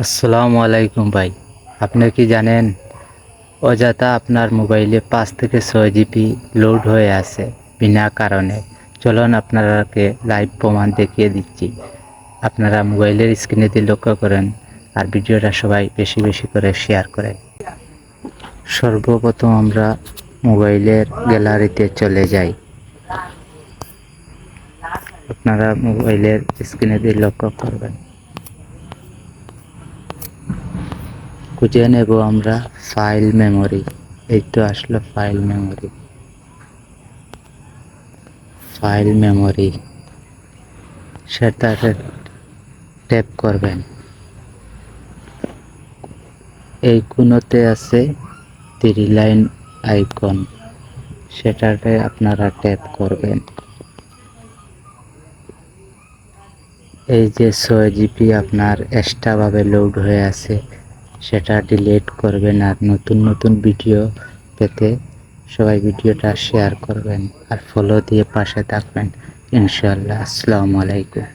আসসালামু আলাইকুম ভাই। আপনি কি জানেন অযথা আপনার মোবাইলে 5 থেকে 6 জিবি লোড হয়ে আছে বিনা কারণে? চলুন আপনারাকে লাইভ প্রমাণ দেখিয়ে দিচ্ছি। আপনারা মোবাইলের স্ক্রিনে দিয়ে লক্ষ্য করেন আর ভিডিওটা সবাই বেশি বেশি করে শেয়ার করেন। সর্বপ্রথম আমরা মোবাইলের গ্যালারিতে চলে যাই। আপনারা মোবাইলের স্ক্রিনে দিয়ে লক্ষ্য করবেন। খুঁজে নেব আমরা ফাইল মেমোরি। এই তো আসলো ফাইল মেমোরি সেটাতে ট্যাপ করবেন। এই কোণতে আছে 3 লাইন আইকন, সেটাতে আপনারা ট্যাপ করবেন। এই যে 6 জিবি আপনার এক্সট্রাভাবে লোড হয়ে আছে সেটা ডিলিট করবেন। আর নতুন নতুন ভিডিও পেতে সবাই ভিডিওটা শেয়ার করবেন আর ফলো দিয়ে পাশে থাকবেন ইনশাআল্লাহ। আসসালামু আলাইকুম।